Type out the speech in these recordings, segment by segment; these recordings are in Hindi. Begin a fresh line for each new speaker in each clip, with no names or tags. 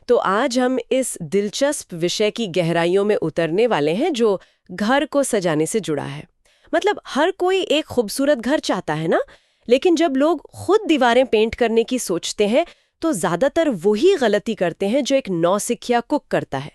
तो आज हम इस दिलचस्प विषय की गहराइयों में उतरने वाले हैं जो घर को सजाने से जुड़ा है। मतलब हर कोई एक खूबसूरत घर चाहता है ना, लेकिन जब लोग खुद दीवारें पेंट करने की सोचते हैं तो ज्यादातर वही गलती करते हैं जो एक नौसिखिया कुक करता है।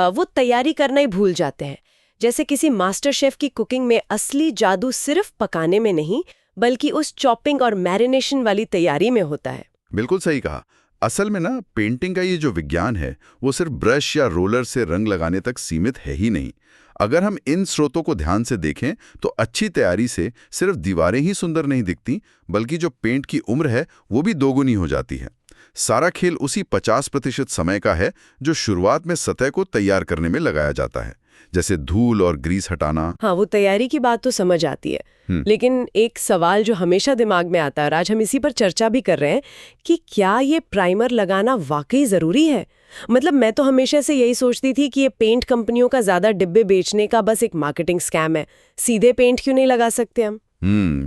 वो तैयारी करना ही भूल जाते हैं। जैसे किसी मास्टर शेफ की कुकिंग में असली जादू सिर्फ पकाने में नहीं, बल्कि उस चॉपिंग और मैरिनेशन वाली तैयारी में होता है।
बिल्कुल सही कहा। असल में ना पेंटिंग का ये जो विज्ञान है वो सिर्फ ब्रश या रोलर से रंग लगाने तक सीमित है ही नहीं। अगर हम इन स्रोतों को ध्यान से देखें तो अच्छी तैयारी से सिर्फ दीवारें ही सुंदर नहीं दिखती, बल्कि जो पेंट की उम्र है वो भी दोगुनी हो जाती है। सारा खेल उसी 50% समय का है जो शुरुआत में सतह को तैयार करने में लगाया जाता है, जैसे धूल और ग्रीस हटाना।
हाँ, वो तैयारी की बात तो समझ आती है, लेकिन एक सवाल जो हमेशा दिमाग में आता है और आज हम इसी पर चर्चा भी कर रहे हैं कि क्या ये प्राइमर लगाना वाकई जरूरी है। मतलब मैं तो हमेशा से यही सोचती थी कि ये पेंट कंपनियों का ज्यादा डिब्बे बेचने का बस एक मार्केटिंग स्कैम है। सीधे पेंट क्यों नहीं लगा सकते हम?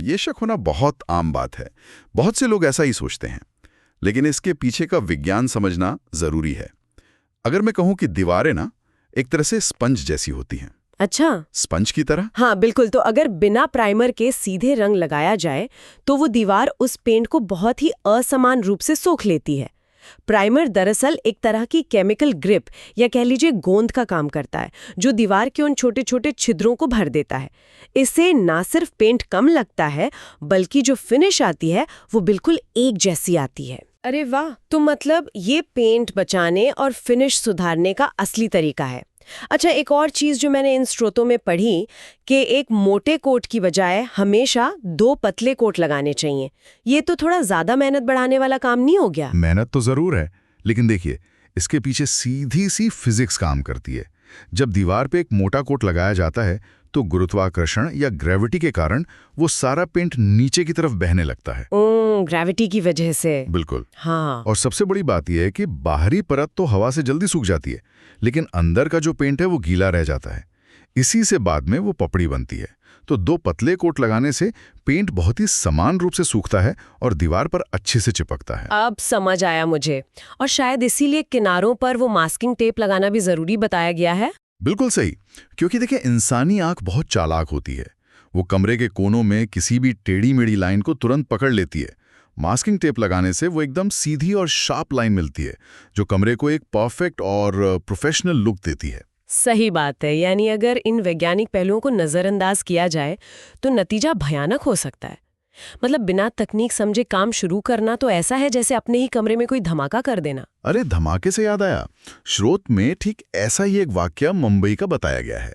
ये शक होना बहुत आम बात है। बहुत से लोग ऐसा ही सोचते हैं, लेकिन इसके पीछे का विज्ञान समझना जरूरी है। अगर मैं कहूं कि दीवारें ना एक तरह से स्पंज जैसी होती हैं।
अच्छा,
स्पंज की तरह?
हाँ बिल्कुल। तो अगर बिना प्राइमर के सीधे रंग लगाया जाए तो वो दीवार उस पेंट को बहुत ही असमान रूप से सोख लेती है। प्राइमर दरअसल एक तरह की केमिकल ग्रिप या कह लीजिए गोंद का काम करता है, जो दीवार के उन छोटे छोटे छिद्रों को भर देता है। इससे ना सिर्फ पेंट कम लगता है, बल्कि जो फिनिश आती है वो बिल्कुल एक जैसी आती है। अरे वाह! तो मतलब ये पेंट बचाने और फिनिश सुधारने का असली तरीका है। अच्छा, एक और चीज जो मैंने इन स्रोतों में पढ़ी कि एक मोटे कोट की बजाय हमेशा 2 पतले कोट लगाने चाहिए। ये तो थोड़ा ज्यादा मेहनत बढ़ाने वाला काम नहीं हो गया?
मेहनत तो जरूर है, लेकिन देखिए इसके पीछे सीधी सी फिजिक्स काम करती है। जब दीवार पे एक मोटा कोट लगाया जाता है तो गुरुत्वाकर्षण या ग्रेविटी के कारण वो सारा पेंट नीचे की तरफ बहने लगता है।
ग्रेविटी की वजह से?
बिल्कुल।
हाँ।
और सबसे बड़ी बात यह है कि बाहरी परत तो हवा से जल्दी सूख जाती है, लेकिन अंदर का जो पेंट है वो गीला रह जाता है। इसी से बाद में वो पपड़ी बनती है। तो 2 पतले कोट लगाने से पेंट बहुत ही समान रूप से सूखता है और दीवार पर अच्छे से चिपकता है।
अब समझ आया मुझे। और शायद इसीलिए किनारों पर वो मास्किंग टेप लगाना भी जरूरी बताया गया है।
बिल्कुल सही, क्योंकि देखिए इंसानी आंख बहुत चालाक होती है। वो कमरे के कोनों में किसी भी टेढ़ी मेढ़ी लाइन को तुरंत पकड़ लेती है। मास्किंग टेप लगाने से वो एकदम सीधी और शार्प लाइन मिलती है, जो कमरे को एक परफेक्ट और प्रोफेशनल लुक देती है।
सही बात है। यानी अगर इन वैज्ञानिक पहलुओं को नजरअंदाज किया जाए तो नतीजा भयानक हो सकता है। मतलब बिना तकनीक समझे काम शुरू करना तो ऐसा है जैसे अपने ही कमरे में कोई धमाका कर देना।
अरे धमाके से याद आया, स्रोत में ठीक ऐसा ही एक वाकया मुंबई का बताया गया है।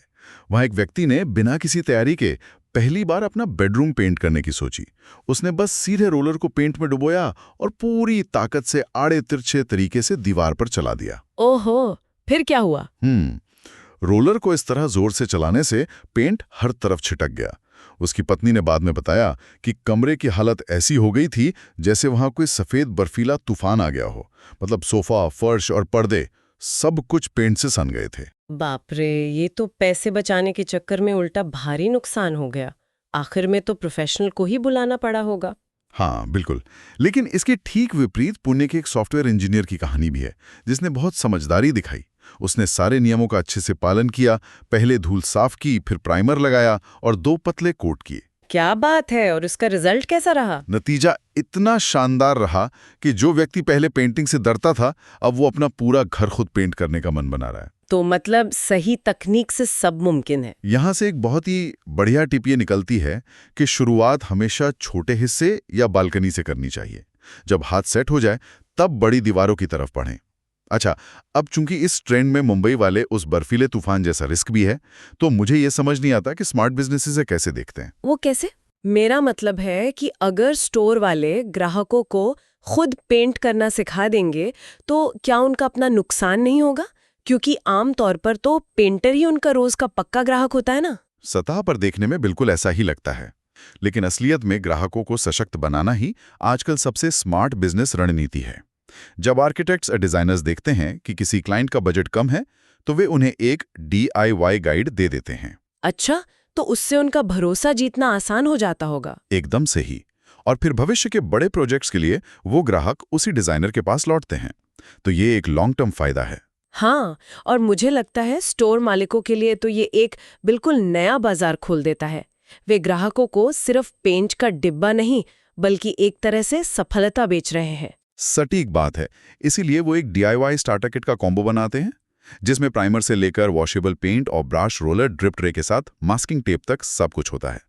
वहां एक व्यक्ति ने बिना किसी तैयारी के पहली बार अपना बेडरूम पेंट करने की सोची। उसने बस सीधे रोलर को पेंट में डुबोया और पूरी ताकत से आड़े तिरछे तरीके से दीवार पर चला दिया।
ओहो, फिर क्या हुआ?
रोलर को इस तरह जोर से चलाने से पेंट हर तरफ छिटक गया। उसकी पत्नी ने बाद में बताया कि कमरे की हालत ऐसी हो गई थी जैसे वहां कोई सफेद बर्फीला तूफान आ गया हो। मतलब सोफा, फर्श और पर्दे सब कुछ पेंट से सन गए थे।
बाप रे, ये तो पैसे बचाने के चक्कर में उल्टा भारी नुकसान हो गया। आखिर में तो प्रोफेशनल को ही बुलाना पड़ा होगा।
हाँ बिल्कुल, लेकिन इसके ठीक विपरीत पुणे के एक सॉफ्टवेयर इंजीनियर की कहानी भी है, जिसने बहुत समझदारी दिखाई। उसने सारे नियमों का अच्छे से पालन किया। पहले धूल साफ की, फिर प्राइमर लगाया और 2 पतले कोट किए।
क्या बात है! और उसका रिजल्ट कैसा रहा?
नतीजा इतना शानदार रहा कि जो व्यक्ति पहले पेंटिंग से डरता था, अब वो अपना पूरा घर खुद पेंट करने का मन बना रहा है।
तो मतलब सही तकनीक से सब मुमकिन है।
यहाँ से एक बहुत ही बढ़िया टिप ये निकलती है कि शुरुआत हमेशा छोटे हिस्से या बालकनी से करनी चाहिए। जब हाथ सेट हो जाए तब बड़ी दीवारों की तरफ बढ़ें। अच्छा, अब चूंकि इस ट्रेंड में मुंबई वाले उस बर्फीले तूफान जैसा रिस्क भी है, तो मुझे ये समझ नहीं आता कि स्मार्ट बिजनेसेस इसे कैसे देखते हैं।
वो कैसे? मेरा मतलब है कि अगर स्टोर वाले ग्राहकों को खुद पेंट करना सिखा देंगे तो क्या उनका अपना नुकसान नहीं होगा? क्योंकि आमतौर पर तो पेंटर ही उनका रोज का पक्का ग्राहक होता है ना।
सतह पर देखने में बिल्कुल ऐसा ही लगता है, लेकिन असलियत में ग्राहकों को सशक्त बनाना ही आजकल सबसे स्मार्ट बिजनेस रणनीति है। जब आर्किटेक्ट्स और डिजाइनर्स देखते हैं कि किसी क्लाइंट का बजट कम है, तो वे उन्हें एक DIY गाइड दे देते हैं।
अच्छा, तो उससे उनका भरोसा जीतना आसान हो जाता होगा।
एकदम सही। और फिर भविष्य के बड़े प्रोजेक्ट्स के लिए वो ग्राहक उसी डिजाइनर के पास लौटते हैं। तो ये एक लॉन्ग टर्म फायदा है।
हाँ, और मुझे लगता है स्टोर मालिकों के लिए तो ये एक बिल्कुल नया बाजार खोल देता है। वे ग्राहकों को सिर्फ पेंट का डिब्बा नहीं बल्कि एक तरह से सफलता बेच रहे हैं।
सटीक बात है। इसीलिए वो एक DIY स्टार्टर किट का कॉम्बो बनाते हैं, जिसमें प्राइमर से लेकर वॉशेबल पेंट और ब्रश, रोलर, ड्रिप ट्रे के साथ मास्किंग टेप तक सब कुछ होता है।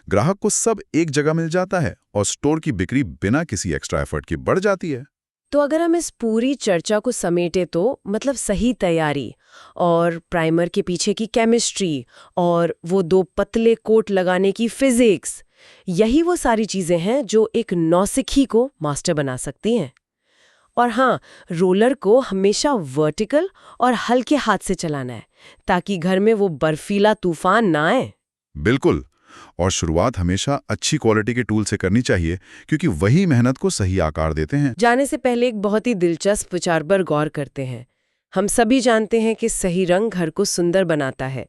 ग्राहक को सब एक जगह मिल जाता है और स्टोर की बिक्री बिना किसी एक्स्ट्रा एफर्ट के बढ़ जाती है।
तो अगर हम इस पूरी चर्चा को समेटे तो मतलब सही तैयारी और प्राइमर के पीछे की केमिस्ट्री और वो 2 पतले कोट लगाने की फिजिक्स, यही वो सारी चीजें हैं जो एक नौसिखी को मास्टर बना सकती हैं। और हाँ, रोलर को हमेशा वर्टिकल और हल्के हाथ से चलाना है ताकि घर में वो बर्फीला तूफान ना आए।
बिल्कुल। और शुरुआत हमेशा अच्छी क्वालिटी के टूल से करनी चाहिए, क्योंकि वही मेहनत को सही आकार देते हैं।
जाने से पहले एक बहुत ही दिलचस्प विचार पर गौर करते हैं। हम सभी जानते हैं कि सही रंग घर को सुंदर बनाता है,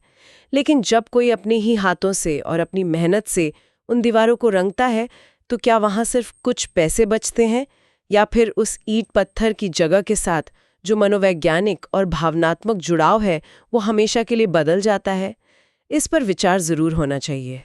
लेकिन जब कोई अपने ही हाथों से और अपनी मेहनत से उन दीवारों को रंगता है तो क्या वहाँ सिर्फ कुछ पैसे बचते हैं या फिर उस ईंट पत्थर की जगह के साथ जो मनोवैज्ञानिक और भावनात्मक जुड़ाव है वो हमेशा के लिए बदल जाता है? इस पर विचार जरूर होना चाहिए।